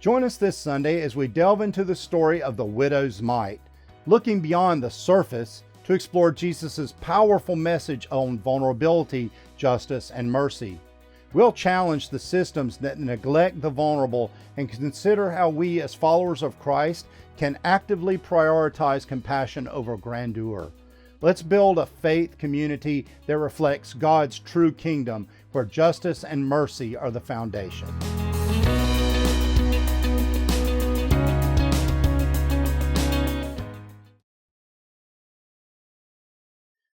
Join us this Sunday as we delve into the story of the widow's mite, looking beyond the surface to explore Jesus' powerful message on vulnerability, justice, and mercy. We'll challenge the systems that neglect the vulnerable and consider how we as followers of Christ can actively prioritize compassion over grandeur. Let's build a faith community that reflects God's true kingdom, where justice and mercy are the foundation.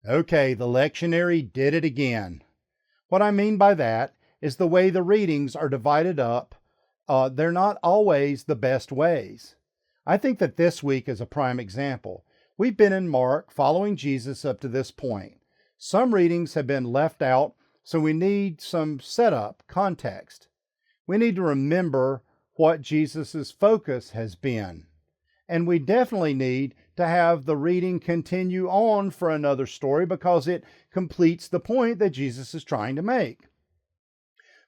Okay, the lectionary did it again. What I mean by that is the way the readings are divided up. They're not always the best ways. I think that this week is a prime example. We've been in Mark, following Jesus up to this point. Some readings have been left out, so we need some setup, context. We need to remember what Jesus' focus has been. And we definitely need to have the reading continue on for another story because it completes the point that Jesus is trying to make.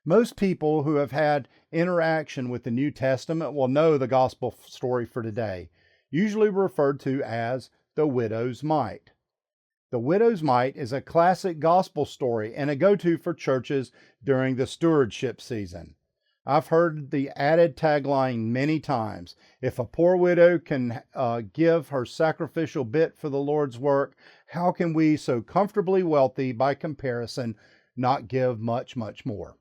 Most people who have had interaction with the New Testament will know the gospel story for today, usually referred to as the widow's mite. The widow's mite is a classic gospel story and a go-to for churches during the stewardship season. I've heard the added tagline many times: if a poor widow can give her sacrificial bit for the Lord's work, how can we, so comfortably wealthy by comparison, not give much, much more?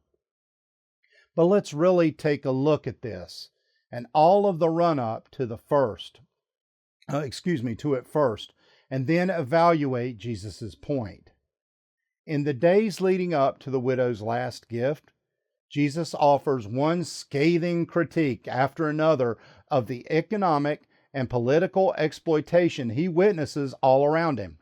But let's really take a look at this and all of the run-up to it first, and then evaluate Jesus' point. In the days leading up to the widow's last gift, Jesus offers one scathing critique after another of the economic and political exploitation he witnesses all around him.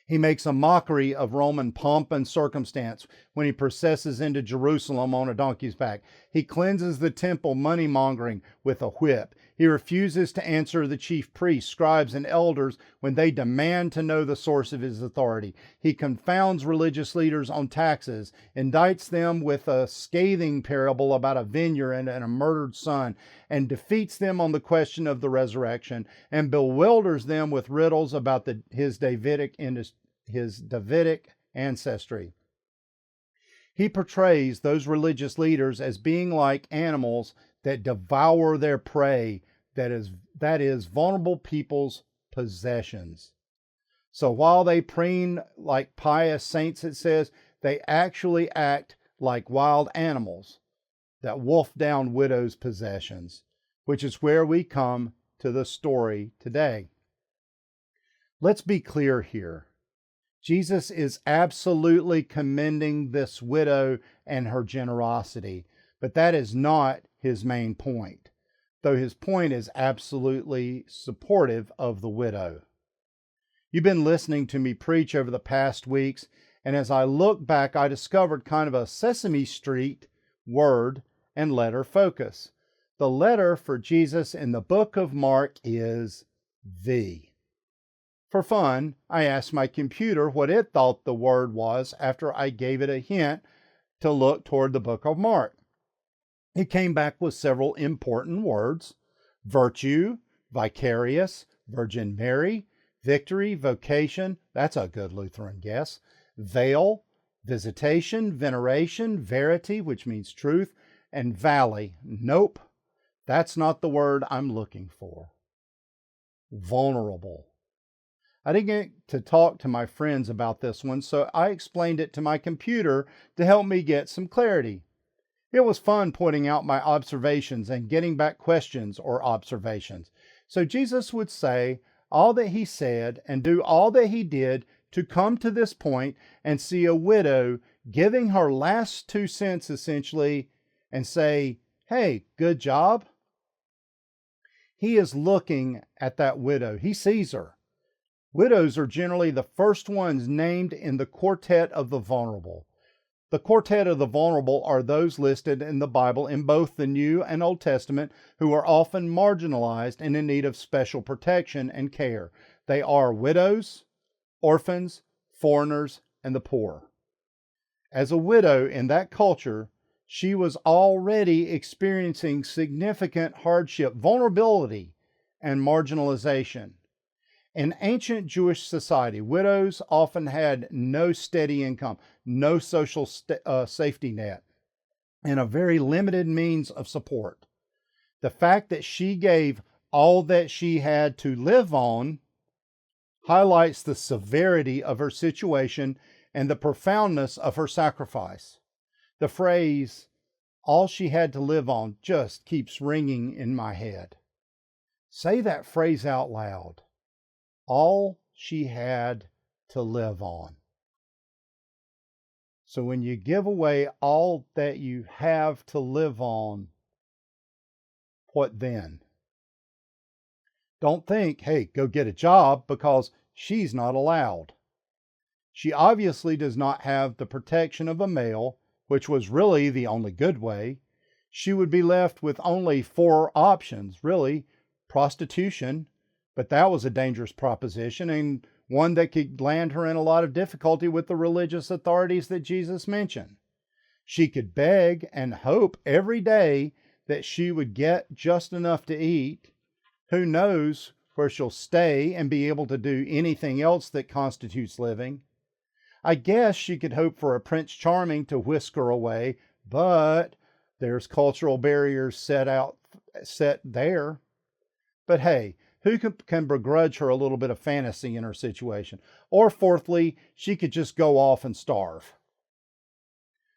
He makes a mockery of Roman pomp and circumstance when he processes into Jerusalem on a donkey's back. He cleanses the temple money-mongering with a whip. He refuses to answer the chief priests, scribes, and elders when they demand to know the source of his authority. He confounds religious leaders on taxes, indicts them with a scathing parable about a vineyard and a murdered son, and defeats them on the question of the resurrection, and bewilders them with riddles about his Davidic ancestry. He portrays those religious leaders as being like animals that devour their prey, that is vulnerable people's possessions. So while they preen like pious saints, it says, they actually act like wild animals that wolf down widows' possessions, which is where we come to the story today. Let's be clear here. Jesus is absolutely commending this widow and her generosity, but that is not his main point, though his point is absolutely supportive of the widow. You've been listening to me preach over the past weeks, and as I look back, I discovered kind of a Sesame Street word and letter focus. The letter for Jesus in the book of Mark is "the." For fun, I asked my computer what it thought the word was after I gave it a hint to look toward the book of Mark. It came back with several important words: virtue, vicarious, Virgin Mary, victory, vocation, that's a good Lutheran guess, veil, visitation, veneration, verity, which means truth, and valley. Nope, that's not the word I'm looking for. Vulnerable. I didn't get to talk to my friends about this one, so I explained it to my computer to help me get some clarity. It was fun pointing out my observations and getting back questions or observations. So Jesus would say all that he said and do all that he did to come to this point and see a widow giving her last 2 cents essentially and say, hey, good job. He is looking at that widow. He sees her. Widows are generally the first ones named in the quartet of the vulnerable. The quartet of the vulnerable are those listed in the Bible in both the New and Old Testament who are often marginalized and in need of special protection and care. They are widows, orphans, foreigners, and the poor. As a widow in that culture, She was already experiencing significant hardship, vulnerability, and marginalization. In ancient Jewish society, widows often had no steady income, no social safety net, and a very limited means of support. The fact that she gave all that she had to live on highlights the severity of her situation and the profoundness of her sacrifice. The phrase, all she had to live on, just keeps ringing in my head. Say that phrase out loud. All she had to live on. So when you give away all that you have to live on, what then? Don't think, hey, go get a job, because she's not allowed. She obviously does not have the protection of a male, which was really the only good way. She would be left with only 4 options, really. Prostitution, but that was a dangerous proposition, and one that could land her in a lot of difficulty with the religious authorities that Jesus mentioned. She could beg and hope every day that she would get just enough to eat. Who knows where she'll stay and be able to do anything else that constitutes living. I guess she could hope for a Prince Charming to whisk her away, but there's cultural barriers set there. But hey, who can begrudge her a little bit of fantasy in her situation? Or fourthly, she could just go off and starve.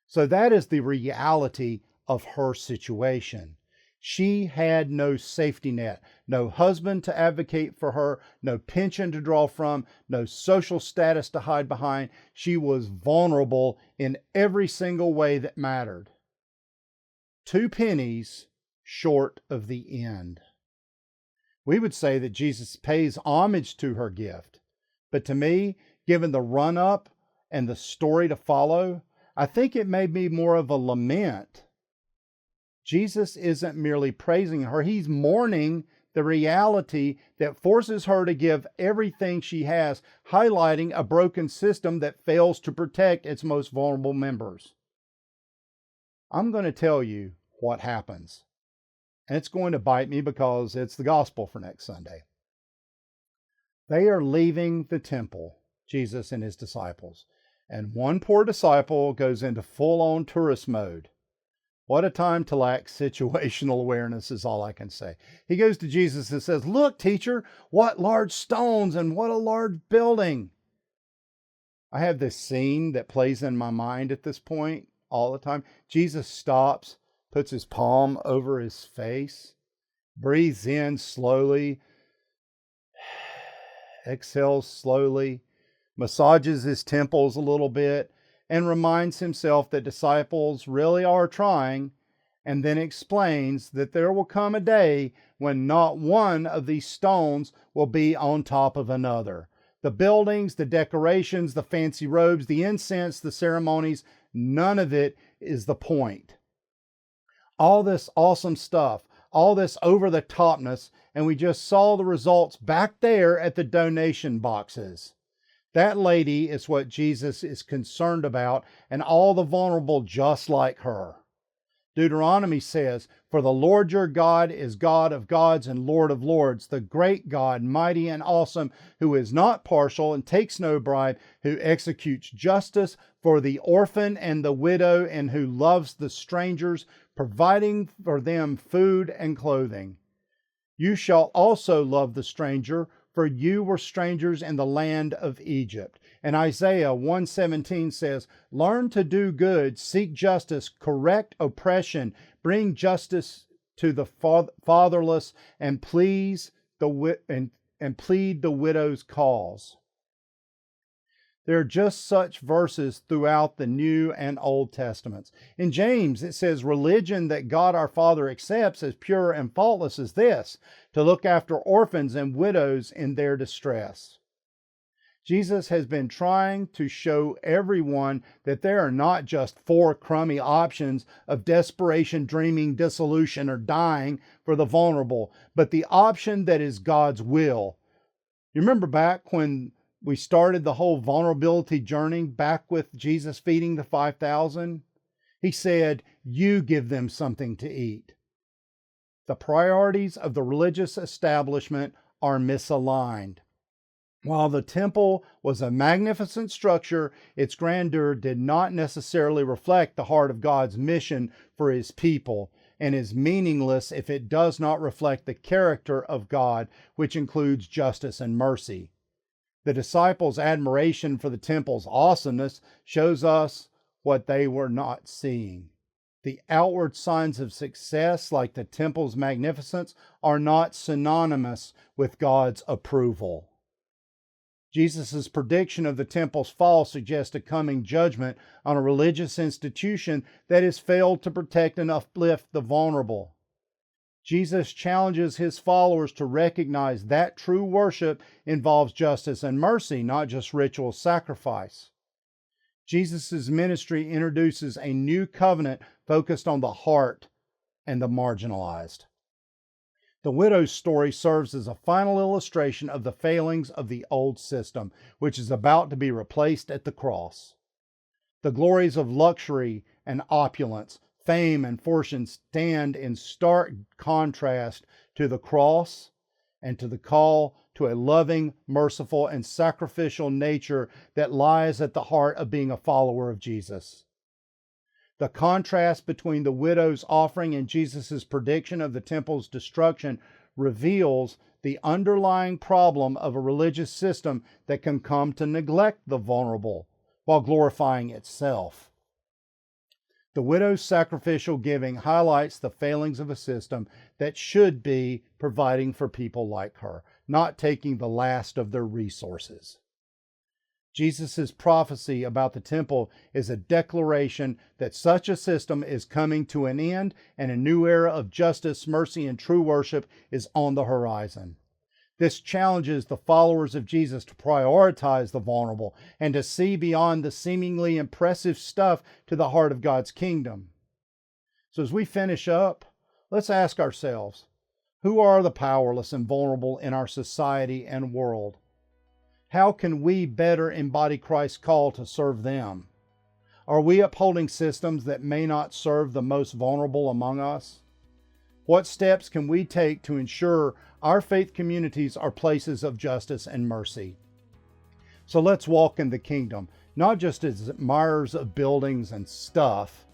So that is the reality of her situation. She had no safety net, no husband to advocate for her, no pension to draw from, no social status to hide behind. She was vulnerable in every single way that mattered. 2 pennies short of the end. We would say that Jesus pays homage to her gift. But to me, given the run-up and the story to follow, I think it may be more of a lament. Jesus isn't merely praising her, he's mourning the reality that forces her to give everything she has, highlighting a broken system that fails to protect its most vulnerable members. I'm going to tell you what happens. And it's going to bite me because it's the gospel for next Sunday. They are leaving the temple, Jesus and his disciples, and one poor disciple goes into full-on tourist mode. What a time to lack situational awareness is all I can say. He goes to Jesus and says, "Look, teacher, what large stones and what a large building." I have this scene that plays in my mind at this point all the time. Jesus stops, puts his palm over his face, breathes in slowly, exhales slowly, massages his temples a little bit, and reminds himself that disciples really are trying, and then explains that there will come a day when not one of these stones will be on top of another. The buildings, the decorations, the fancy robes, the incense, the ceremonies, none of it is the point. All this awesome stuff, all this over-the-topness, and we just saw the results back there at the donation boxes. That lady is what Jesus is concerned about, and all the vulnerable just like her. Deuteronomy says, "For the Lord your God is God of gods and Lord of lords, the great God, mighty and awesome, who is not partial and takes no bribe, who executes justice for the orphan and the widow, and who loves the strangers, providing for them food and clothing. You shall also love the stranger, for you were strangers in the land of Egypt." And Isaiah 1:17 says, "Learn to do good, seek justice, correct oppression, bring justice to the fatherless, and plead the widow's cause." There are just such verses throughout the New and Old Testaments. In James, it says, "Religion that God our Father accepts as pure and faultless is this, to look after orphans and widows in their distress." Jesus has been trying to show everyone that there are not just 4 crummy options of desperation, dreaming, dissolution, or dying for the vulnerable, but the option that is God's will. You remember back when we started the whole vulnerability journey back with Jesus feeding the 5,000? He said, "You give them something to eat." The priorities of the religious establishment are misaligned. While the temple was a magnificent structure, its grandeur did not necessarily reflect the heart of God's mission for his people, and is meaningless if it does not reflect the character of God, which includes justice and mercy. The disciples' admiration for the temple's awesomeness shows us what they were not seeing. The outward signs of success, like the temple's magnificence, are not synonymous with God's approval. Jesus' prediction of the temple's fall suggests a coming judgment on a religious institution that has failed to protect and uplift the vulnerable. Jesus challenges his followers to recognize that true worship involves justice and mercy, not just ritual sacrifice. Jesus' ministry introduces a new covenant focused on the heart and the marginalized. The widow's story serves as a final illustration of the failings of the old system, which is about to be replaced at the cross. The glories of luxury and opulence, fame and fortune stand in stark contrast to the cross and to the call to a loving, merciful, and sacrificial nature that lies at the heart of being a follower of Jesus. The contrast between the widow's offering and Jesus' prediction of the temple's destruction reveals the underlying problem of a religious system that can come to neglect the vulnerable while glorifying itself. The widow's sacrificial giving highlights the failings of a system that should be providing for people like her, not taking the last of their resources. Jesus' prophecy about the temple is a declaration that such a system is coming to an end and a new era of justice, mercy, and true worship is on the horizon. This challenges the followers of Jesus to prioritize the vulnerable and to see beyond the seemingly impressive stuff to the heart of God's kingdom. So as we finish up, let's ask ourselves, who are the powerless and vulnerable in our society and world? How can we better embody Christ's call to serve them? Are we upholding systems that may not serve the most vulnerable among us? What steps can we take to ensure our faith communities are places of justice and mercy? So let's walk in the kingdom, not just as admirers of buildings and stuff,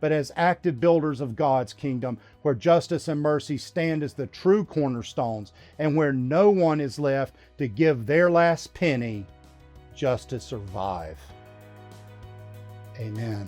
but as active builders of God's kingdom, where justice and mercy stand as the true cornerstones and where no one is left to give their last penny just to survive. Amen.